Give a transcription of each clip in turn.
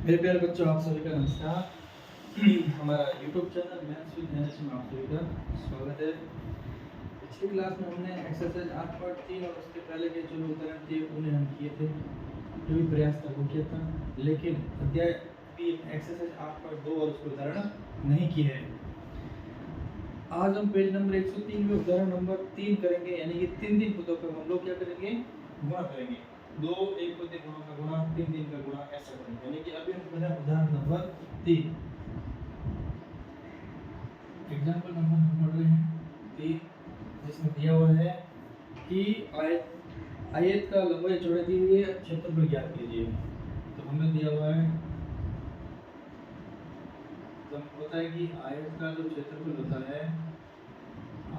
मेरे प्यारे बच्चों, आप सभी का नमस्कार। हमारा YouTube channel maths with NH में आप सभी का स्वागत है। पिछली क्लास में हमने एक्सरसाइज 8.3 और उसके पहले के जो उदाहरण थे उन्हें हम किए थे, जो भी प्रयास था वो किया था। लेकिन अध्याय भी एक्सरसाइज 8.2 और उसके उदाहरण नहीं किए हैं। आज हम पेज नंबर 103 में उदाहरण नंबर 3 करेंगे, यानी कि 3 पदों पर हम लोग क्या करेंगे, गुणा करेंगे। दो एक पद गुणों का गुणा, 3 का गुणा, ऐसा करेंगे। यानी कि अभी हम कर रहे हैं उदाहरण नंबर 3। एग्जांपल नंबर हम पढ़ रहे हैं 3, जिसमें दिया हुआ है कि आयत का लंबाई चौड़ाई दी हुई है, क्षेत्रफल ज्ञात कीजिए। तो हमें दिया हुआ है, तो हमको पता है कि आयत का जो क्षेत्रफल होता है,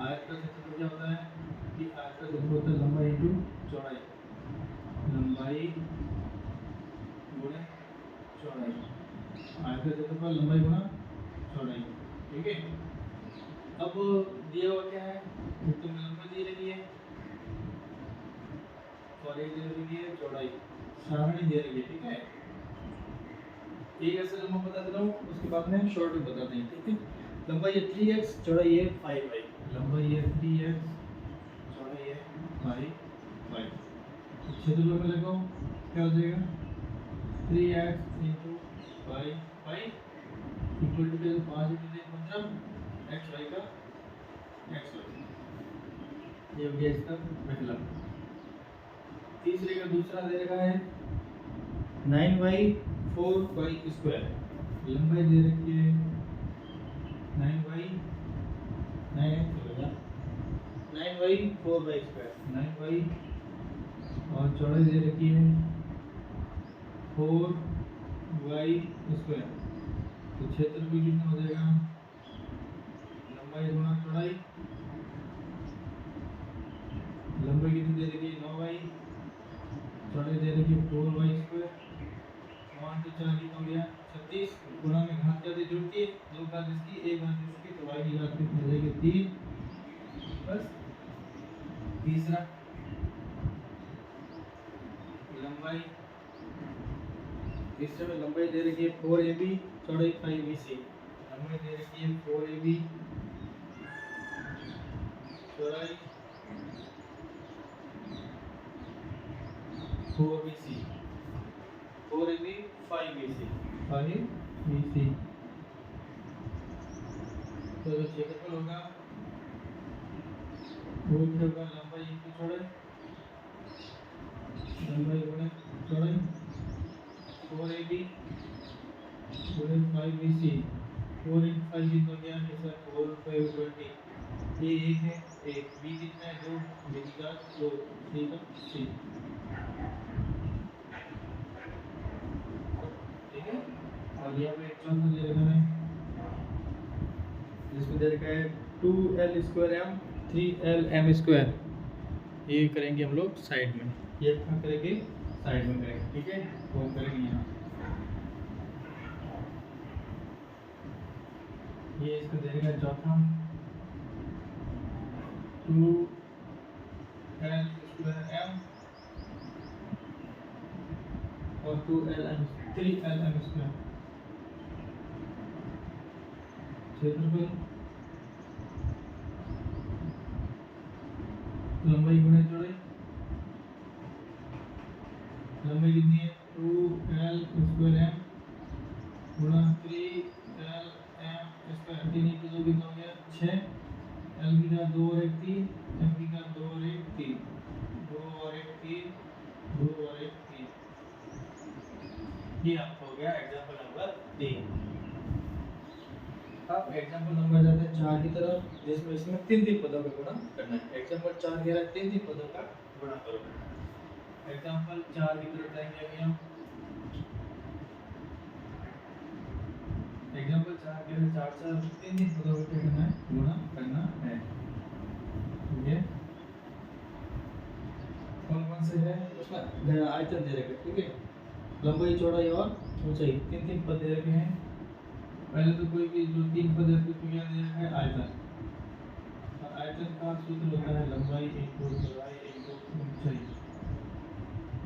आयत का क्षेत्रफल क्या होता है कि आयत का क्षेत्रफल होता है लंबाई इंटू चौड़ाई, लंबाई गुणे चौड़ाई। आयत का क्षेत्रफल लंबाई गुणा चौड़ाई, ठीक है। अब दिया हुआ क्या है, तो लंबाई दी रही है और एक दे रही है चौड़ाई, सारणी दे रही है, ठीक है। एक ऐसे लंबा बता दे रहा हूँ, उसके बाद में शॉर्ट में बताते हैं, ठीक है। लंबाई है 3x, चौड़ाई है 5y। लंबाई है 3x, चौड़ाई है 5y। क्षेत्रफल में लगाओ, क्या हो जाएगा 3x into 5y equal to 5 into 15 xy का xy। ये हो गया इसका पहला। तीसरे का दूसरा दे रखा है 9y 4y स्क्वायर। लंबाई दे रखी है 9y 9y 4y square, 9y, और चौड़ाई दे रखी है 4y स्क्वायर। तो क्षेत्रफल कितना हो जाएगा, लंबाई गुणा चौड़ाई, लंबाई कितनी दे रखी है 9y, चौड़ाई दे रखी है 4y स्क्वायर। 9 तो 4 कितना हो गया 36। गुणा में घात क्या जुड़ती है, दो घात इसकी एक घात इसकी, तो y की घात कितनी हो जाएगी 3। बस। तीसरा लंबाई, तीसरे में लंबाई दे रखी है 4ab, चौड़ाई 5bc। लंबाई दे रखी है 4ab, चौड़ाई 4bc, 4ab 5bc, 5bc। तो जो क्षेत्रफल होगा वो होगा लंबाई इंटू चौड़ाई, लंबाई गुणे चौड़ाई 4ab गुणे 5bc। 4 इंटू 5 कितना गया, जैसा 4 5 20। ये एक है, एक b कितना है 2, b की घात 2, c का c, ठीक है। और यहाँ पे एक चौथा दे रखा है, जिसमें दे रखा है 2l square m 3l m square. ये करेंगे हम लोग साइड में, ये क्या करेंगे साइड में करेंगे, ठीक है। वो हम करेंगे यहाँ, ये इसको दे रखा है चौथा 2l स्क्वायर m और 3l m स्क्वायर। क्षेत्रफल लंबाई गुणे चौड़ाई, लंबाई कितनी है 2l स्क्वायर m गुणा 3l m स्क्वायर। 3 इंटू 2 कितना हो गया 6, l की घात 2 और 1 3, m की घात 2 और 1 3, 2 और 1 3, 2 और 1 3। ये आपका हो गया एग्जांपल नंबर 3। अब एग्जांपल नंबर जाते हैं 4 की तरफ, जिसमें इसमें 3 पदों का गुणा करना है। एग्जांपल 4 कह रहा है 3 पदों का गुणा करो। एग्जांपल 4 की तरफ जाएंगे अभी हम। एग्जांपल 4 कह रहे हैं 4 4 3 पदों का करना है, गुणा करना है, ठीक है। कौन कौन से है, उसमें आयतन दे रखे, ठीक है। लंबाई चौड़ाई और ऊंचाई 3 पद दे रखे हैं। पहले तो कोई भी जो 3 पद है उसको क्या दे रखा है आयतन। आयतन का सूत्र होता है लंबाई इंटू चौड़ाई इंटू ऊंचाई,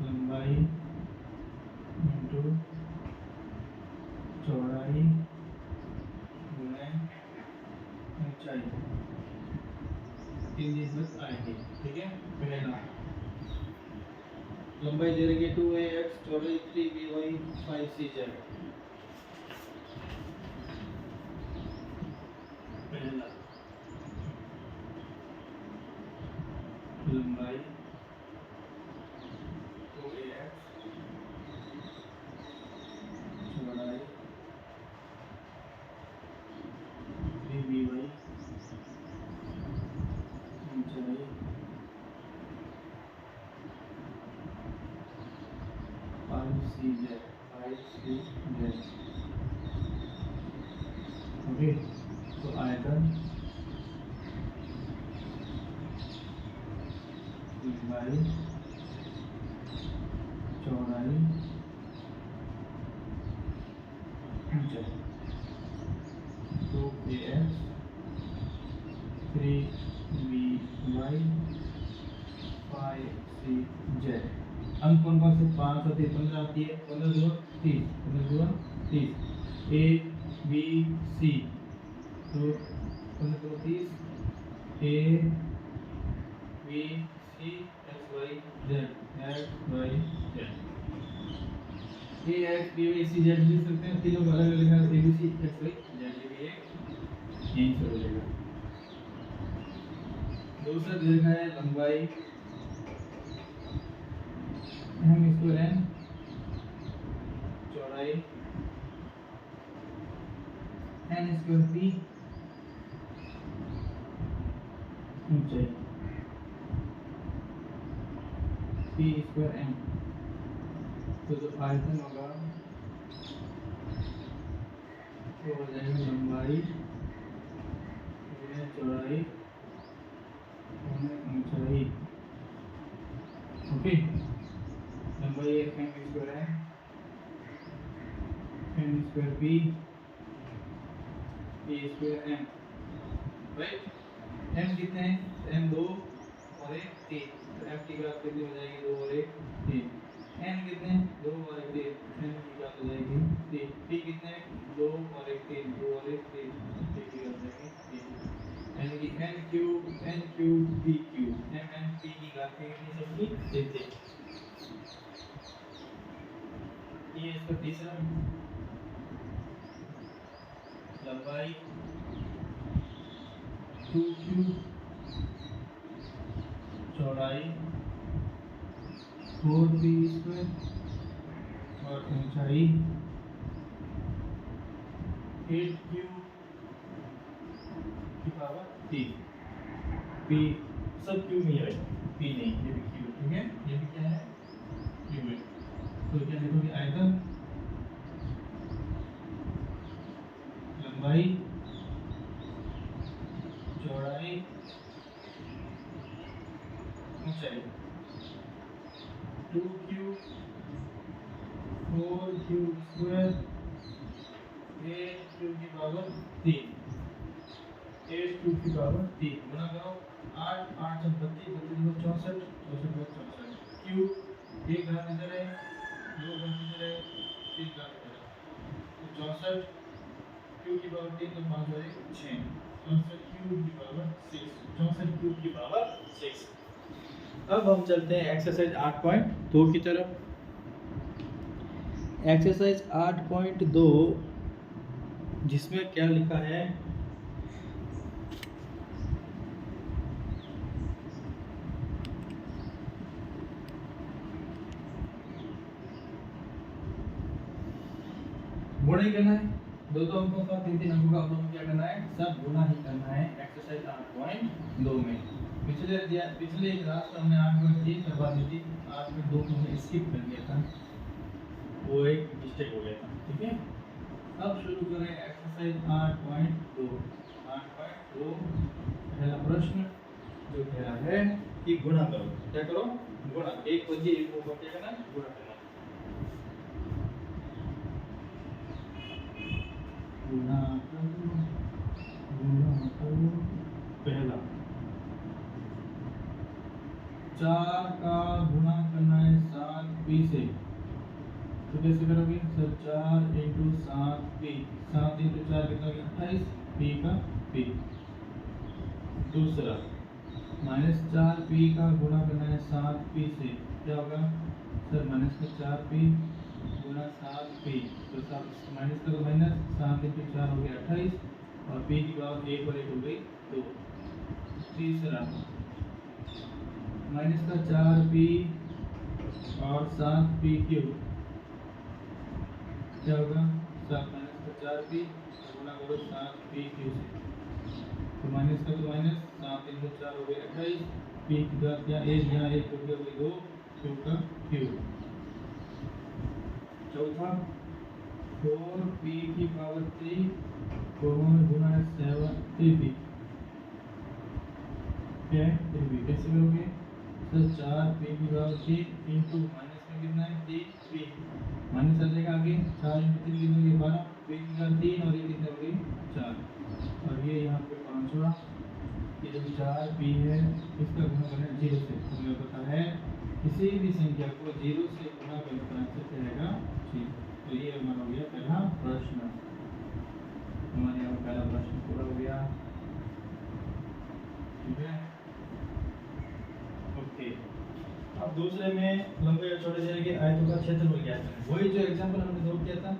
लंबाई इंटू तीन निस्बत आएंगे, ठीक है। पहला लंबाई दे रही है 2ax, चौड़ाई 3by 5cz। पहला लंबाई 2ax, चौड़ाई 3by, ऊंचाई 5cz। ओके, तो आयतन लंबाई चौड़ाई ऊंचाई 2ax 3by 5cz। अंक कौन कौन से 5 होते हैं, 15 आती है, 15 दूर 30, 15 दूर 30, a b c, तो 15 दूर 30, a b c x y z, x y z, a x b y c z लिख सकते हैं, तीनों को अलग अलग लिखा है, a b c x y z, ये भी एक यहीं से मिलेगा। दूसरा देखा है लंबाई हम इसको n, चौड़ाई n स्क्वायर p, ऊंचाई p स्क्वायर n। तो जो आयतन होगा वो हो जाएगा लंबाई चौड़ाई ऊंचाई। ओके, लंबाई है n स्क्वायर है, n square p square n, right. m कितने हैं, m 2 और 1 3, तो m की घात कितनी हो जाएगी, 2 और 1 3। n कितने, 2 और 1 3, n की घात हो जाएगी 3। p कितने, 2 और 1 3, 2 और 1 3, p की घात हो जाएगी 3। यानी कि n cube p cube, m n p की घात कितनी सबकी देखते हैं। ये इसका तीसरा लंबाई 2q, चौड़ाई 4p स्क्वायर और ऊंचाई 8q की पावर 3। p सब q में है, p नहीं, ये भी q, ठीक है, ये भी क्या है, q है। तो क्या लिखोगे, आयतन लंबाई चौड़ाई ऊंचाई 2q 4q स्क्वायर 8q की पावर 3, 8q की पावर 3 गुना करो 8 8 से 32 64 64 q एक घात इधर है, दो घात इधर है, तीन घात इधर है, तो 64 q की पावर 3 तो 5 और 1 6, 64 q की पावर 6, 64 q की पावर 6। अब हम चलते हैं एक्सरसाइज 8.2 की तरफ। एक्सरसाइज 8.2 जिसमें क्या लिखा है, गुणा ही करना है, दो अंकों का 3 अंकों का अवलोकन क्या करना है, सब गुणा ही करना है एक्सरसाइज 8.2 में। पिछले क्लास में हमने 8.3 करवा दी थी, 8.2 को हमने स्किप कर दिया था, वो एक मिस्टेक हो गया था, ठीक है। अब शुरू करें एक्सरसाइज 8.2। 8.2 पहला प्रश्न जो कह रहा है कि गुणा करो, क्या करो, गुणा, एक को ये एक को क्या करना, गुणा करना। गुणा करो पहला 4 का गुणा करना है 7p से, तो कैसे करोगे सर, 4 × 7p, 7 × 4 कितना हो गया 28, p का p। दूसरा -4p का गुणा करना है 7p से, क्या होगा सर? -4p गुणा 7p, तो 7 माइनस का तो माइनस, 7 × 4 हो गया 28, और p की पावर 1 और 1 हो गई 2। तीसरा -4p और 7p क्यूब, क्या होगा? 7 - 4p गुणा करो 7p क्यूब से, तो माइनस का तो माइनस, 7 × 4 हो गया 28, p की बात क्या 1, यहाँ 1 हो गया 2, क्यूब का क्यूब। चौथा 4p की पावर 3 गुणा 7p, क्या है 3p, कैसे करोगे सर? 4p की पावर 3 इंटू माइनस में कितना है 3p, माइनस आ जाएगा आगे, 4 × 3 कितने हो गए 12, p की पावर 3 और ये कितने हो गई 4, और ये यहाँ पे पांचवा, ये जो 4p है इसका गुणा करना 0 से, हमें पता है किसी भी संख्या को 0 से गुणा करने का आंसर क्या रहेगा 0। तो ये हमारा हो गया पहला प्रश्न, हमारे यहाँ पहला प्रश्न पूरा हो गया, ठीक है। ओके, अब दूसरे में लंबे और चौड़े दायरे के आयतों का क्षेत्रफल ज्ञात करना है। वही जो एग्जांपल हमने नोट किया था,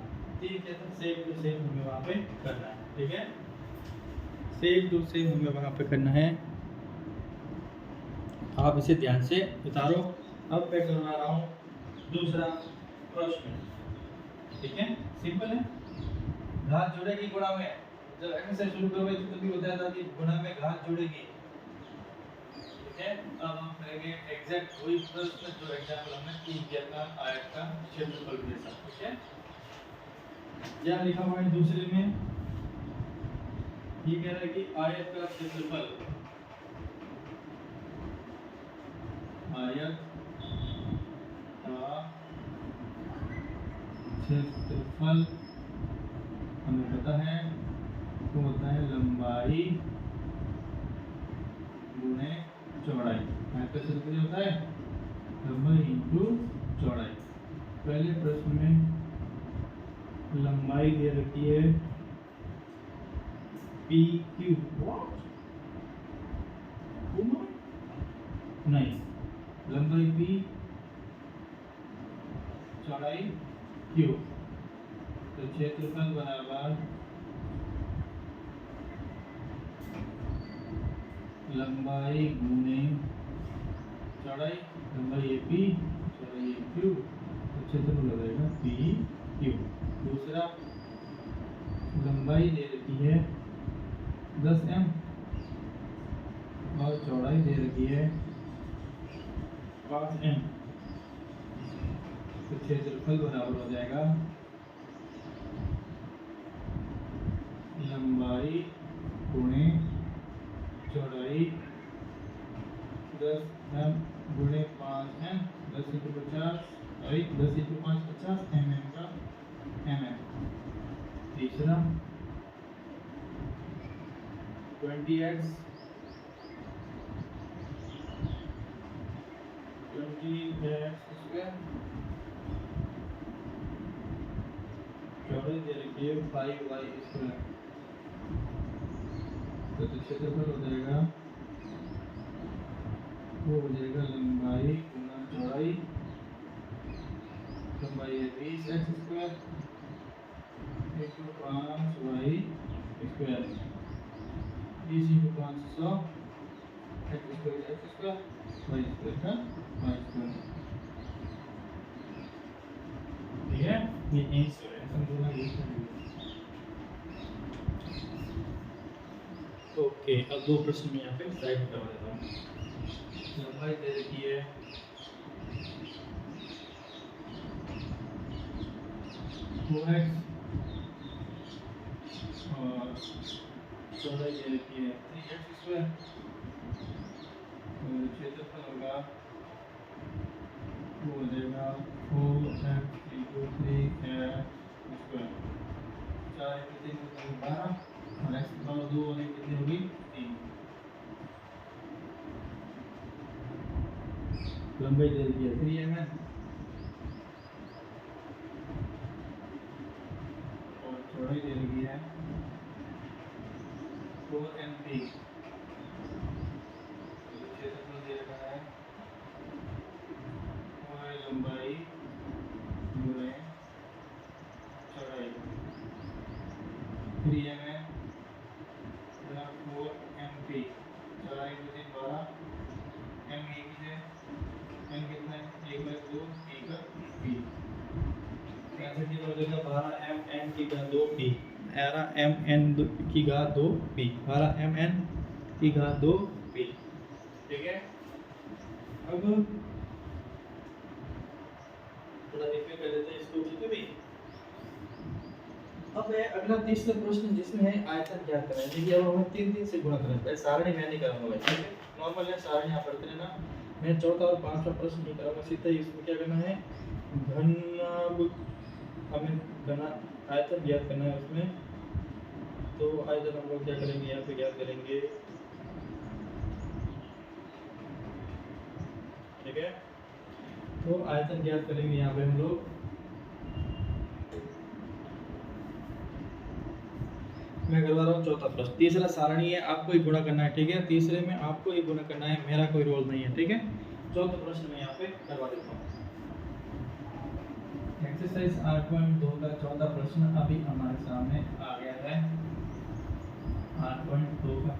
तीन किया था, सेम टू सेम हमें वहाँ पे करना है, ठीक है। सेम टू सेम हमें वहाँ पे करना है, आप इसे ध्यान से उतारो। अब मैं करवा रहा हूँ दूसरा प्रश्न, ठीक है, सिंपल है। घात जुड़ेगी गुणा में, जब एक्सरसाइज शुरू करोगे तो तभी बताया था कि गुणा में घात जुड़ेगी, ठीक है। अब हम करेंगे एग्जैक्ट वही प्रश्न जो एग्जांपल हमने तीन किया था, आयत का क्षेत्रफल जैसा, ठीक है। क्या लिखा हुआ है दूसरे में, ये कह रहा है कि आयत का क्षेत्रफल, आयत का क्षेत्रफल हमें पता है वो होता है लंबाई गुणे चौड़ाई। आयत का क्षेत्रफल होता है लंबाई इंटू चौड़ाई। पहले प्रश्न में लंबाई दे रखी है पी क्यू, नहीं, लंबाई पी चौड़ाई क्यू, तो क्षेत्रफल बराबर लंबाई गुणे चौड़ाई, लंबाई ए पी चौड़ाई ए क्यू, तो क्षेत्रफल हो जाएगा पी क्यू। दूसरा लंबाई दे रखी है 10 m और चौड़ाई दे रखी है 5 m, तो क्षेत्रफल बराबर हो जाएगा लंबाई गुणे चौड़ाई 10 m गुणे 5 m, 10 × 50, 10 × 5 50 mm का mm। तीसरा 20x स्क्वायर, चौड़ाई दे रखी है 5y स्क्वायर, तो क्षेत्रफल हो जाएगा वो हो जाएगा लंबाई गुना चौड़ाई, लंबाई है 20x square into 5y square, 20 × 5 100, x square y square का y स्क्वायर, ठीक है। ये आंसर है, समझना ये। ओके, अब दो प्रश्न में यहाँ पे राइट करवा देता हूँ। लंबाई दे रखी है 2x और चौड़ाई दे रखी है 3x स्क्वायर, और क्षेत्रफल होगा वो हो जाएगा 4x × 3x स्क्वायर, 4 × 3 12 और x की पावर 2 और 1 कितनी होगी 3। लंबाई दे दी है 3 mm और चौड़ाई दे रही है 4 mp, 3mm 4mp 4 × 3 12 m एक ही है n कितना है 1/2 1p 65 की हो जाएगा 12mn की घात 2p 12mn की घात 2p 12mn की घात 2p। ठीक है, अब थोड़ा देखिए कर देते हैं इसको। ठीक है भाई, अब है अगला तीसरा प्रश्न जिसमें है आयतन ज्ञात करना है। देखिए अब हमें 3 से गुणा करना है, सारणी मैं नहीं करूंगा भाई। ठीक है, नॉर्मल है सारणी आप पढ़ते रहना। मैं चौथा और पांचवा प्रश्न नहीं करूंगा, सीधा ही इसमें क्या करना है, घन हमें घना आयतन ज्ञात करना है उसमें। तो आयतन हम लोग क्या करेंगे, यहाँ पे ज्ञात करेंगे। ठीक है, तो आयतन ज्ञात करेंगे यहाँ पे हम लोग। मैं करवा रहा हूँ चौथा प्रश्न। तीसरा सारणी है, आपको ही गुणा करना है। ठीक है, तीसरे में आपको ही गुणा करना है, मेरा कोई रोल नहीं है। ठीक है, चौथा प्रश्न मैं यहाँ पे करवा देता हूँ। एक्सरसाइज 8.2 का चौथा प्रश्न अभी हमारे सामने आ गया है। 8.2 का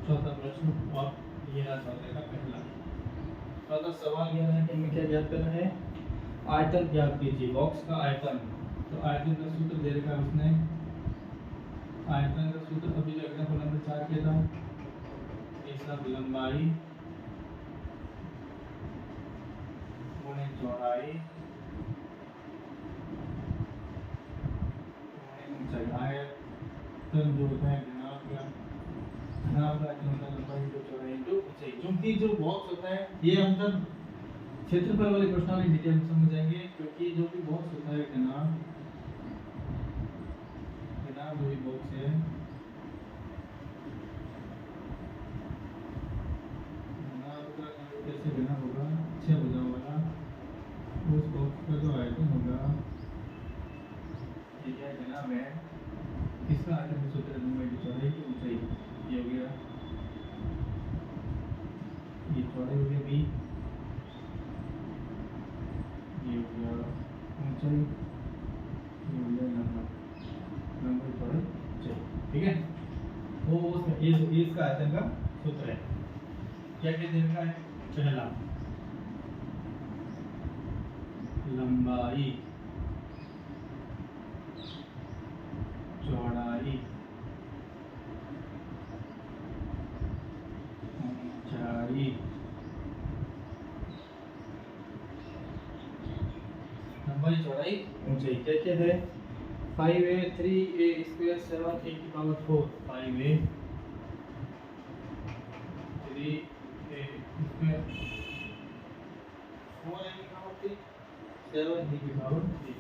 चौथा प्रश्न और ये रहा चौथे का पहला। चौथा सवाल यह है कि हमें क्या ज्ञात करना है, आयतन ज्ञात कीजिए, बॉक्स का आयतन। तो आयतन का सूत्र दे रखा है उसने। आयतन का सूत्र अभी एग्जांपल नंबर 4 के था, इसका लंबाई गुणे चौड़ाई गुणे ऊंचाई। आयतन जो होता है घनाभ का आयतन होता है लंबाई इंटू चौड़ाई इंटू ऊंचाई। क्योंकि जो बॉक्स होता है ये हम सब क्षेत्रफल वाले प्रश्नावली डिटेल में समझ जाएंगे, क्योंकि जो भी बॉक्स होता है घनाभ जो भी बॉक्स है कैसे बना होगा, 6 भुजा वाला उस बॉक्स का जो आयतन होगा, ये क्या घनाभ है, इसका आयतन सूत्र लंबाई की चौड़ाई की ऊंचाई। ये हो गया, ये चौड़ाई हो गया b, ये हो गया ऊंचाई, ये हो गया लंबाई चौड़ाई ऊंचाई। ठीक है, वो उसमें इसका आयतन का सूत्र है। क्या क्या दे रखा है, पहला लंबाई चौड़ाई ऊंचाई। लंबाई चौड़ाई ऊंचाई क्या क्या है, 5a 3a स्क्वायर 7a की power 4, 5a 3a square 4a की पावर 3 7a की power 3,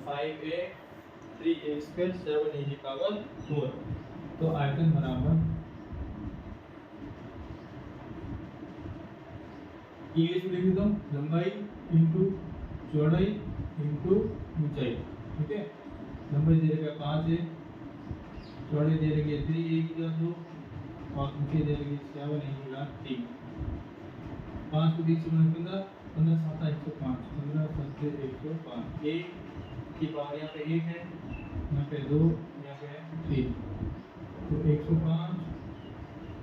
5a 3a square 7a की पावर 4। तो आयतन बराबर इंग्लिश में लिख देता हूँ, लंबाई इंटू चौड़ाई इंटू ऊंचाई। ठीक है, लंबाई दे रखा 5 है, चौड़ाई दे रखी है 3a की घात 2 और ऊंचाई दे रखी है 7a की घात 3। 5 को 3 से गुणा 15, 15 7 105, 15 7 105। a की पावर यहाँ पे 1 है, यहाँ पे 2, यहाँ पे 3, तो 105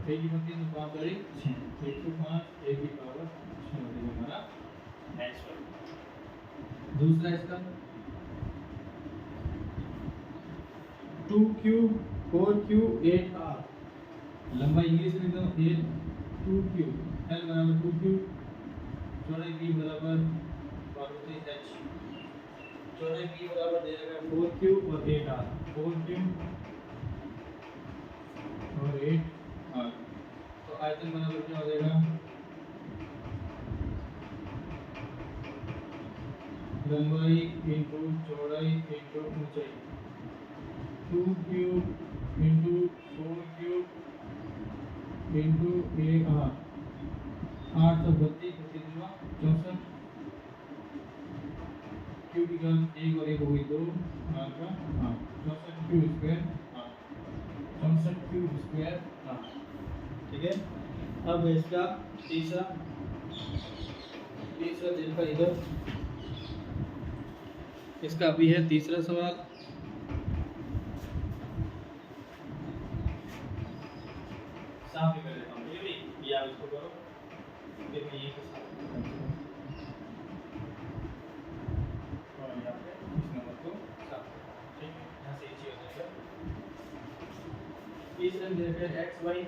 a की पावर 3 तो 5 और 1 6, 105 a की पावर 6 हो जाएगा हमारा आंसर। दूसरा इसका 2q 4q 8r, लंबाई इंग्लिश में लिखता हूँ 2q, l बराबर 2q, चौड़ाई b बराबर 3h, चौड़ाई b बराबर दे रखा है 4q और 8r, 4q और 8r। तो आयतन बराबर क्या हो जाएगा, लंबाई इंटू चौड़ाई इंटू ऊंचाई, 2q into 4q into 8r, 8 तो 32 64, q की घात 1 और 1 हो गई 2, 8 का 8, 64q स्क्वायर 8, 64q स्क्वायर 8। ठीक है, अब इसका तीसरा दिन का इधर इसका अभी है तीसरा सवाल। साफ ही कर देता हूँ ये भी, या इसको करो फिर मैं ये के साथ और यहाँ पे इस नंबर को साफ करो, ठीक है, यहाँ से इजी हो जाएगा। तीसरे में देखते हैं x y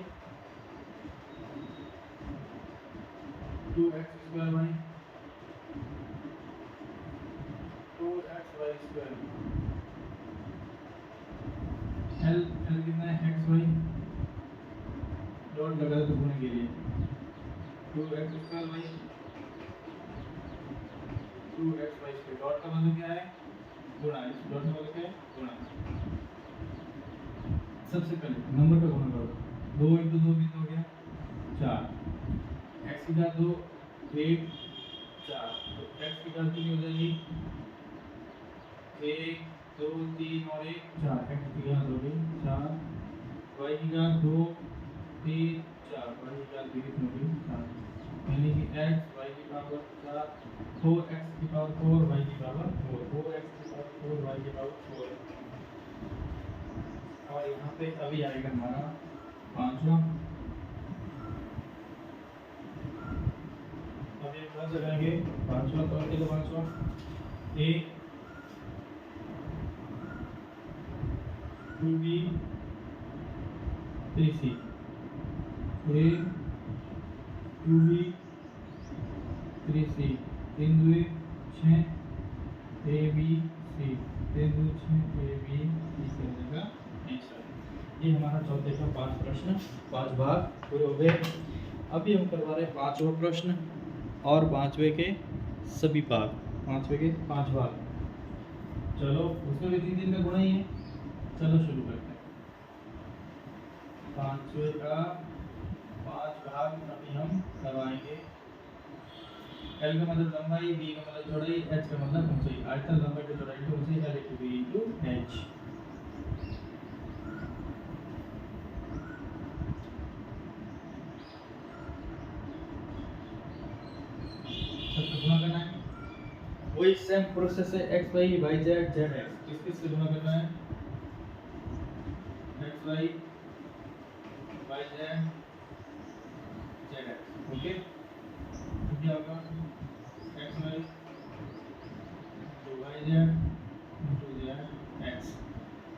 2x square y 2xy square L कितना है एक्स वाई डॉट लगा दो गुणे के लिए 2x square y 2xy square dot का मतलब क्या है गुणा, इस डॉट का मतलब क्या है गुणा। सबसे पहले नंबर का गुणा करो, 2 × 2 कितना हो गया 4, x की घात 2 1 4, तो x की घात कितनी हो जाएगी 1 2 3 और 1 4, x की घात हो गई 4, y की घात 2 3 4, y की घात भी कितनी हो गई 4, यानी कि x y की पावर 4 4x की पावर 4 y की पावर 4 4x की पावर 4 y की पावर 4 और यहाँ पे अभी आएगा हमारा पांचवा। अभी एक बार लगाएंगे पांचवा, तो अगले पांचवा a 2b 3c a 2b 3c 3 2 6 a b c 3 2 6 a b c कर देगा आंसर। ये हमारा चौथे का 5 प्रश्न 5 भाग पूरे हो गए। अभी हम करवा रहे हैं 5वां प्रश्न और 5वें के सभी भाग, 5वें के 5 भाग। चलो उसमें भी 3 का गुणा ही है, चलो शुरू करते हैं। 5वें का 5 भाग अभी हम करवाएंगे। L का मतलब लंबाई, B का मतलब चौड़ाई, H का मतलब ऊंचाई। आयतन लंबाई की चौड़ाई की ऊंचाई L × B × H। सबको गुणा करना है, वही सेम प्रोसेस है x y y z z x। किस किस से गुणा करना है x y y z z x, okay. तो क्या होगा x y तो y z into z x।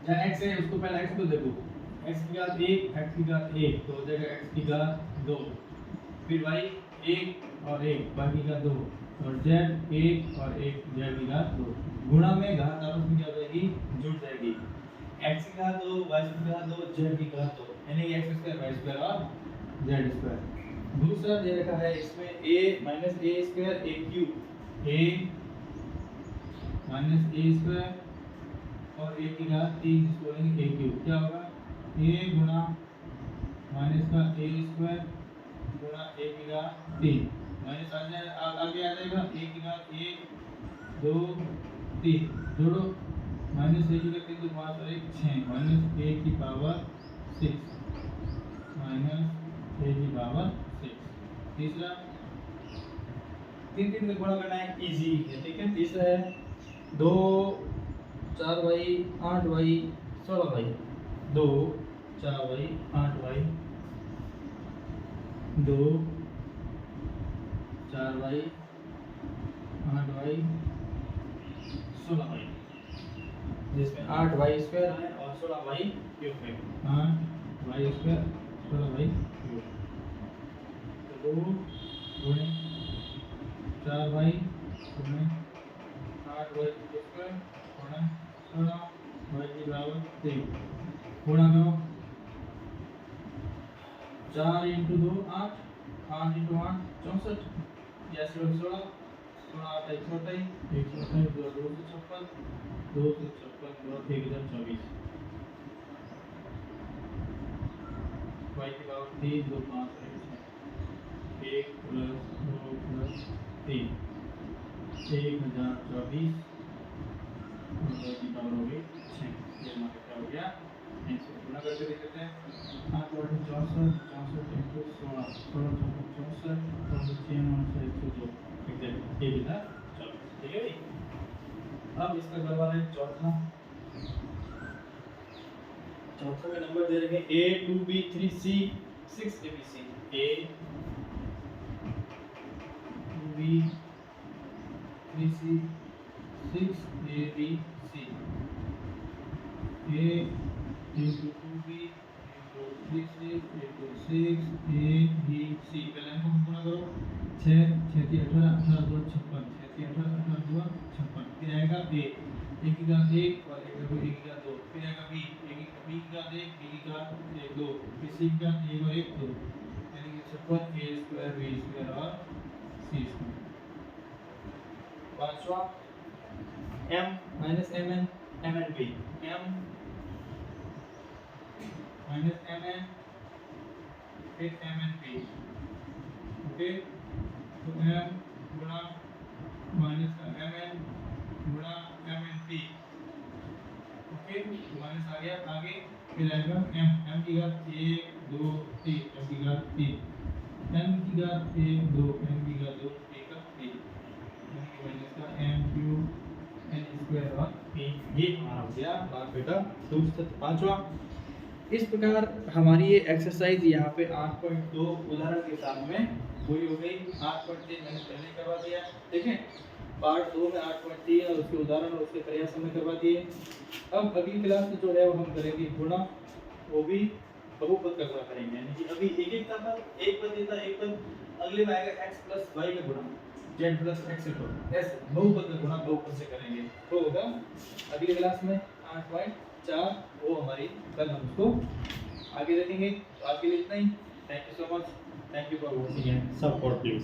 जहाँ x है उसको पहले x को देखो, x की घात 1 x की घात 1 तो हो जाएगा x की घात 2, फिर y 1 और 1 बाकी का 2 और z 1 और 1 z की घात 2। गुणा में घात आपस में क्या हो जाएगी जुड़ जाएगी, x की घात 2 y की घात 2 z की घात 2 यानी x स्क्वायर y स्क्वायर और z स्क्वायर। दूसरा दे रखा है इसमें a - a square a cube, a - a square और a की घात 3 इसको बोलेंगे a क्यूब। क्या होगा a गुणा माइनस का a स्क्वायर गुणा a की घात 3 माइनस आगे आ जाएगा a की घात 1 2 3 जोड़ो माइनस a की घात 3 तो 5 और 1 6 माइनस a की पावर 6 माइनस a की पावर 6। तीसरा 3 का गुणा करना है, इजी है, ठीक है। तीसरा है 2 4y 8y 16y 2 4y 8y 2 4y 8y 16y, जिसमें 8y स्क्वायर है और 16y क्यूब है। 8y स्क्वायर 16y क्यूब, तो 2 गुणे 4y गुणे 8y स्क्वायर गुणे 16y की बराबर 3 गुणा करो 4 × 2 8 8 × 8 64 या 16 8 1 28 2 256 256 और 1 24 y की पावर 3 2 5 1 प्लस 2 प्लस 3 1024 और y की पावर हो गई 6। ये हमारा क्या हो गया आंसर। गुणा करके देख लेते हैं 8 8 64 64 × 16 16 64 64 6 9 102 एग्जैक्ट ये भी था। चलो ठीक है भाई। अब इसका करवा रहे हैं चौथा में नंबर दे रखे A 2B 3C 6 ABC A 2B 3C 6 ABC A into 2B into 3C into 6 ABC पहले इनको गुणा करो 6 6 3 18 18 2 56 6 3 18 18 2 56 फिर आएगा A एक की घात 1 और एक की घात 2 फिर आएगा B एक की घात 1 B की घात 1 2 फिर C की घात 1 और 1 2 यानी कि 56 A स्क्वायर B स्क्वायर और C स्क्वायर। पांचवा M minus MN MNP M minus MN फिर MNP ओके तो M गुणा माइनस का MN गुणा MNP ओके माइनस आ गया आगे फिर आएगा M की घात 1 2 3 M की घात 3 M की घात 1 2 M की घात 2 P का P माइनस का M क्यूब N स्क्वायर और P ये हमारा हो गया बात बेटा सूत्र पांचवा। इस प्रकार हमारी ये एक्सरसाइज यहाँ पे 8.2 उदाहरण के साथ में पूरी हो गई। 8.3 मैंने पहले करवा दिया ठीक है, पार्ट 2 में 8.3 और उसके उदाहरण और उसके प्रयास हमने करवा दिए। अब अगली क्लास में जो है वो हम करेंगे गुणा, वो भी बहुपद का गुणा करेंगे, यानी कि अभी एक एक था एक पद देता एक पद, अगले में आएगा x प्लस y का गुणा z प्लस x ऐसे बहुपद का गुणा बहुपद से करेंगे तो होगा अगली क्लास में 8.4 वो हमारी कल हम उसको आगे देखेंगे। तो आज के लिए इतना ही। Thank you so much, thank you for watching and support please.